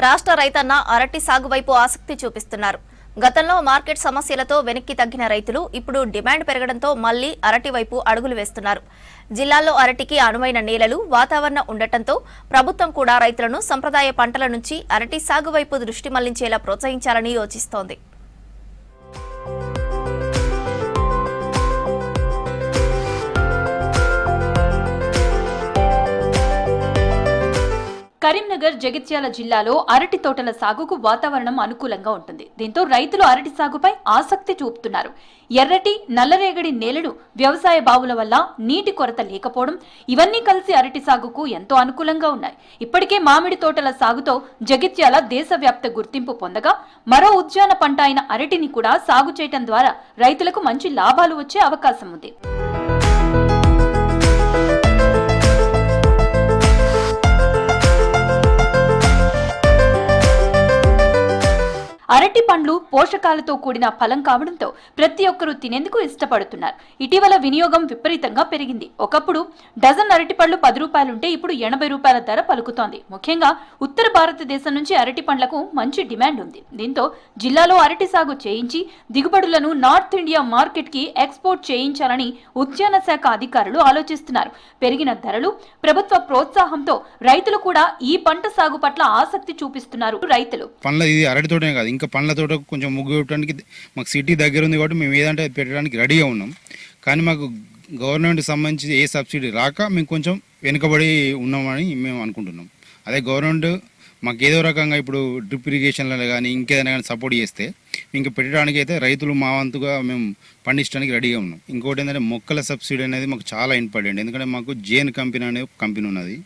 రాష్ట్ర రైతన్న అరటి సాగు వైపు ఆసక్తి చూపిస్తున్నారు. గతంలో మార్కెట్ సమస్యలతో వెనక్కి తగ్గిన రైతులు ఇప్పుడు డిమాండ్ పెరగడంతో మళ్లీ అరటి వైపు అడుగులు వేస్తున్నారు. జిల్లాలో అరటికి అనువైన నేలలు, వాతావరణం ఉండటంతో ప్రభుత్వం కూడా రైతులను సంప్రదాయ పంటల నుంచి అరటి సాగు వైపు దృష్టి మళ్లించేలా ప్రోత్సహించాలని యోచిస్తోంది. కరీంనగర్, జగిత్యాల జిల్లాలో అరటి తోటల సాగుకు వాతావరణం అనుకూలంగా ఉంటుంది. దీంతో రైతులు అరటి సాగుపై ఆసక్తి చూపుతున్నారు. ఎర్రటి, నల్లరేగడి నేలలు, వ్యవసాయ బావుల వల్ల నీటి కొరత లేకపోవడం ఇవన్నీ కలిసి అరటి సాగుకు ఎంతో అనుకూలంగా ఉన్నాయి. ఇప్పటికే మామిడి తోటల సాగుతో జగిత్యాల దేశవ్యాప్త గుర్తింపు పొందగా మరో ఉద్యాన పంట అయిన అరటిని కూడా సాగు చేయడం ద్వారా రైతులకు మంచి లాభాలు వచ్చే అవకాశం ఉంది. అరటి పండ్లు పోషకాలతో కూడిన ఫలం కావడంతో ప్రతి ఒక్కరూ తినేందుకు ఇష్టపడుతున్నారు. ఇటీవల వినియోగం విపరీతంగా పెరిగింది. ఒకప్పుడు డజన్ అరటి పళ్లు 10 రూపాయలుంటే ఇప్పుడు 80 రూపాయల ధర పలుకుతోంది. ముఖ్యంగా ఉత్తర భారతదేశం నుంచి అరటి పండ్లకు మంచి డిమాండ్ ఉంది. దీంతో జిల్లాలో అరటి సాగు చేయించి దిగుబడులను నార్త్ ఇండియా మార్కెట్ కి ఎక్స్పోర్ట్ చేయించాలని ఉద్యాన శాఖ అధికారులు ఆలోచిస్తున్నారు. పెరిగిన ధరలు, ప్రభుత్వ ప్రోత్సాహంతో రైతులు కూడా ఈ పంట సాగు పట్ల ఆసక్తి చూపిస్తున్నారు. రైతులు ఇంకా పండ్ల తోట కొంచెం ముగ్గు పెట్టడానికి మాకు సిటీ దగ్గర ఉంది కాబట్టి మేము ఏదంటే పెట్టడానికి రెడీగా ఉన్నాం. కానీ మాకు గవర్నమెంట్కి సంబంధించి ఏ సబ్సిడీ రాక మేము కొంచెం వెనుకబడి ఉన్నామని మేము అనుకుంటున్నాం. అదే గవర్నమెంట్ మాకు ఏదో రకంగా ఇప్పుడు డ్రిప్ ఇరిగేషన్లలో కానీ ఇంకేదైనా కానీ సపోర్ట్ చేస్తే ఇంకా పెట్టడానికి అయితే రైతులు మా వంతుగా మేము పండించడానికి రెడీగా ఉన్నాం. ఇంకోటి ఏంటంటే మొక్కల సబ్సిడీ అనేది మాకు చాలా ఇంపార్టెంట్. ఎందుకంటే మాకు జేఎన్ కంపెనీ అనే కంపెనీ ఉన్నది.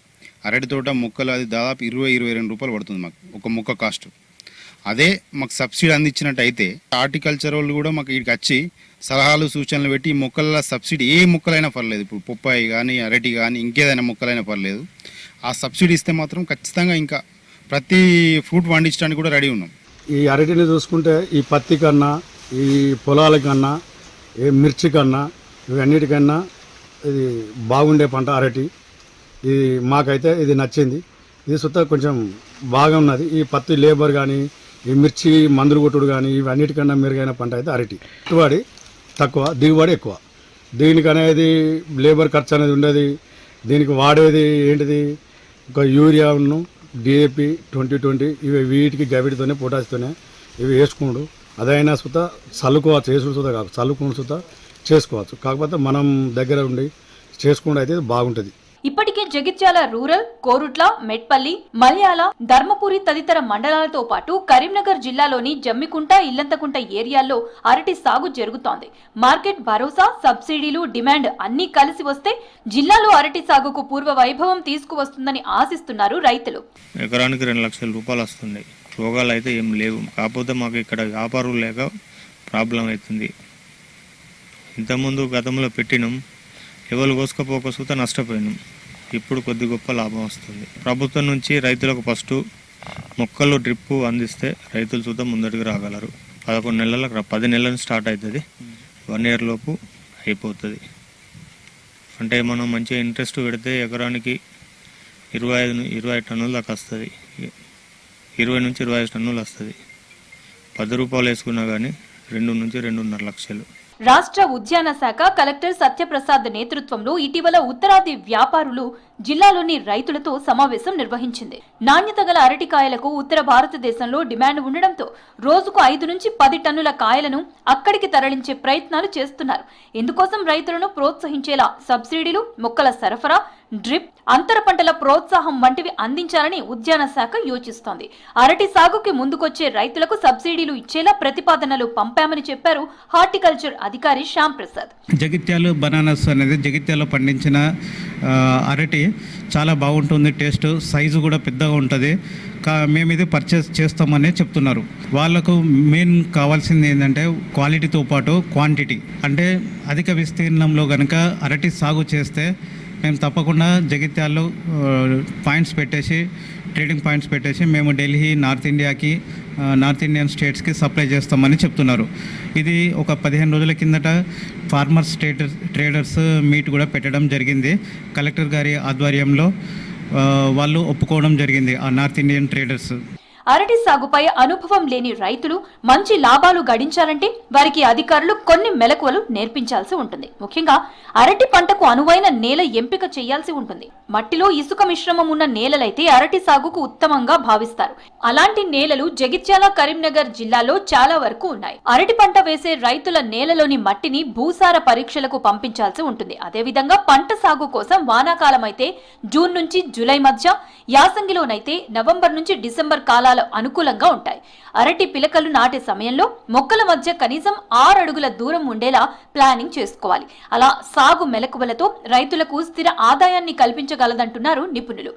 అరటి తోట మొక్కలు అది దాదాపు 20-22 రూపాయలు పడుతుంది మాకు ఒక మొక్క కాస్ట్. అదే మాకు సబ్సిడీ అందించినట్టు అయితే హార్టికల్చర్ వాళ్ళు కూడా మాకు ఇక్కడికి వచ్చి సలహాలు, సూచనలు పెట్టి ఈ మొక్కల సబ్సిడీ ఏ మొక్కలైనా పర్లేదు, ఇప్పుడు పొప్పాయి కానీ అరటి కానీ ఇంకేదైనా మొక్కలైనా పర్లేదు, ఆ సబ్సిడీ ఇస్తే మాత్రం ఖచ్చితంగా ఇంకా ప్రతి ఫ్రూట్ పండించడానికి కూడా రెడీ ఉన్నాం. ఈ అరటిని చూసుకుంటే ఈ పత్తి కన్నా, ఈ పొలాల కన్నా, ఈ మిర్చి కన్నా, ఇవన్నిటికన్నా ఇది బాగుండే పంట అరటి. ఇది మాకైతే ఇది నచ్చింది. ఇది సుతా కొంచెం బాగా ఉన్నది. ఈ పత్తి లేబర్ కానీ, ఈ మిర్చి మందులు కొట్టుడు కానీ ఇవన్నిటికన్నా మెరుగైన పంట అయితే అరటి. పెట్టుబడి తక్కువ, దిగుబడి ఎక్కువ. దీనికనేది లేబర్ ఖర్చు అనేది ఉండేది. దీనికి వాడేది ఏంటిది, ఒక యూరియాను, డిఏపి 2020 ఇవి వీటికి గవిటితోనే పొటాషితోనే ఇవి వేసుకున్నాడు. అదైనా సుత చల్లుకోవచ్చు, వేసుడు సుత కాదు, చల్లుకుని సుత చేసుకోవచ్చు. కాకపోతే మనం దగ్గర ఉండి చేసుకుంటూ అయితే బాగుంటుంది. ఇప్పటికే జగిత్యాల రూరల్, కోరుట్ల, మెట్పల్లి, మల్యాల, ధర్మపురి తదితర మండలాలతో పాటు కరీంనగర్ జిల్లాలోని జమ్మికుంట, ఇల్లంతకుంట ఏరియాల్లో అరటి సాగు జరుగుతోంది. మార్కెట్ భరోసా, సబ్సిడీలు, డిమాండ్ అన్ని కలిసి వస్తే జిల్లాలో అరటి సాగుకు పూర్వ వైభవం తీసుకువస్తుందని ఆశిస్తున్నారు రైతులు. ఎకరానికి 2 లక్షల రూపాయలు వస్తుంది. రోగాలు అయితే ఏం లేవు. కాకపోతే మాకు ఇక్కడ వ్యాపారం లేక ప్రాబ్లం అవుతుంది. ఇంతకుముందు గతంలో పెట్టినాం, ఎవరు కోసుకపోక నష్టపోయినాం. ఇప్పుడు కొద్ది గొప్ప లాభం వస్తుంది. ప్రభుత్వం నుంచి రైతులకు ఫస్ట్ మొక్కలు డ్రిప్ అందిస్తే రైతులు చూద్దాం ముందటికి రాగలరు. 11 నెలలకు 10 నెలలు స్టార్ట్ అవుతుంది. 1 ఇయర్ లోపు అయిపోతుంది. అంటే మనం మంచిగా ఇంట్రెస్ట్ పెడితే ఎకరానికి 25 టన్నుల దాకా వస్తుంది. 20 నుంచి 25 టన్నులు వస్తుంది. 10 రూపాయలు వేసుకున్నా కానీ 2 నుంచి 2.5 లక్షలు. రాష్ట్ర ఉద్యాన శాఖ కలెక్టర్ సత్యప్రసాద్ నేతృత్వంలో ఇటీవల ఉత్తరాది వ్యాపారులు జిల్లాలోని రైతులతో సమావేశం నిర్వహించింది. నాణ్యత గల అరటికాయలకు ఉత్తర భారతదేశంలో డిమాండ్ ఉండడంతో రోజుకు 5 నుంచి 10 టన్నుల కాయలను అక్కడికి తరలించే ప్రయత్నాలు చేస్తున్నారు. ఇందుకోసం రైతులను ప్రోత్సహించేలా సబ్సిడీలు, మొక్కల సరఫరా, డ్రిప్, అంతర పంటల ప్రోత్సాహం వంటివి అందించాలని ఉద్యాన శాఖ యోచిస్తోంది. అరటి సాగుకి ముందుకొచ్చే రైతులకు సబ్సిడీలు ఇచ్చేలా ప్రతిపాదనలు పంపామని చెప్పారు హార్టికల్చర్ అధికారి శ్యామ్ ప్రసాద్. జగిత్యాల బనానాస్ అనేది జగిత్యాలలో పండించిన అరటి చాలా బాగుంటుంది. టేస్ట్, సైజు కూడా పెద్దగా ఉంటుంది. మేము ఇది పర్చేస్ చేస్తామని చెప్తున్నారు. వాళ్ళకు మెయిన్ కావాల్సింది ఏంటంటే క్వాలిటీతో పాటు క్వాంటిటీ. అంటే అధిక విస్తీర్ణంలో కనుక అరటి సాగు చేస్తే మేము తప్పకుండా జగిత్యాల్లో పాయింట్స్ పెట్టేసి, ట్రేడింగ్ పాయింట్స్ పెట్టేసి మేము ఢిల్లీ, నార్త్ ఇండియన్ స్టేట్స్కి సప్లై చేస్తామని చెప్తున్నారు. ఇది ఒక 15 రోజుల కిందట ఫార్మర్స్ ట్రేడర్స్ మీట్ కూడా పెట్టడం జరిగింది. కలెక్టర్ గారి ఆధ్వర్యంలో వాళ్ళు ఒప్పుకోవడం జరిగింది, ఆ నార్త్ ఇండియన్ ట్రేడర్స్. అరటి సాగుపై అనుభవం లేని రైతులు మంచి లాభాలు గడించాలంటే వారికి అధికారులు కొన్ని మెలకువలు నేర్పించాల్సి ఉంటుంది. ముఖ్యంగా అరటి పంటకు అనువైన నేల ఎంపిక చేయాల్సి ఉంటుంది. మట్టిలో ఇసుక మిశ్రమం ఉన్న నేలలైతే అరటి సాగుకు ఉత్తమంగా భావిస్తారు. అలాంటి నేలలు జగిత్యాల, కరీంనగర్ జిల్లాలో చాలా వరకు ఉన్నాయి. అరటి పంట వేసే రైతుల నేలలోని మట్టిని భూసార పరీక్షలకు పంపించాల్సి ఉంటుంది. అదేవిధంగా పంట సాగు కోసం వానాకాలం అయితే జూన్ నుంచి జూలై మధ్య, యాసంగిలోనైతే నవంబర్ నుంచి డిసెంబర్ కాలాలు అనుకూలంగా ఉంటాయి. అరటి పిలకలు నాటే సమయంలో మొక్కల మధ్య కనీసం 6 అడుగుల దూరం ఉండేలా ప్లానింగ్ చేసుకోవాలి. అలా సాగు మెలకువలతో రైతులకు స్థిర ఆదాయాన్ని కల్పించగలదంటున్నారు నిపుణులు.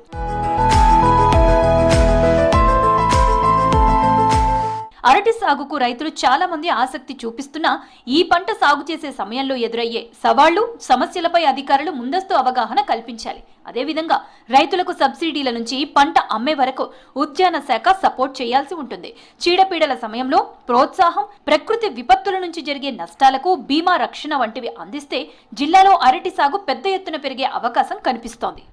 అరటి సాగుకు రైతులు చాలా మంది ఆసక్తి చూపిస్తున్నా ఈ పంట సాగు చేసే సమయంలో ఎదురయ్యే సవాళ్లు, సమస్యలపై అధికారులు ముందస్తు అవగాహన కల్పించాలి. అదేవిధంగా రైతులకు సబ్సిడీల నుంచి పంట అమ్మే వరకు ఉద్యాన శాఖ సపోర్ట్ చేయాల్సి ఉంటుంది. చీడపీడల సమయంలో ప్రోత్సాహం, ప్రకృతి విపత్తుల నుంచి జరిగే నష్టాలకు బీమా రక్షణ వంటివి అందిస్తే జిల్లాలో అరటి సాగు పెద్ద ఎత్తున పెరిగే అవకాశం కనిపిస్తోంది.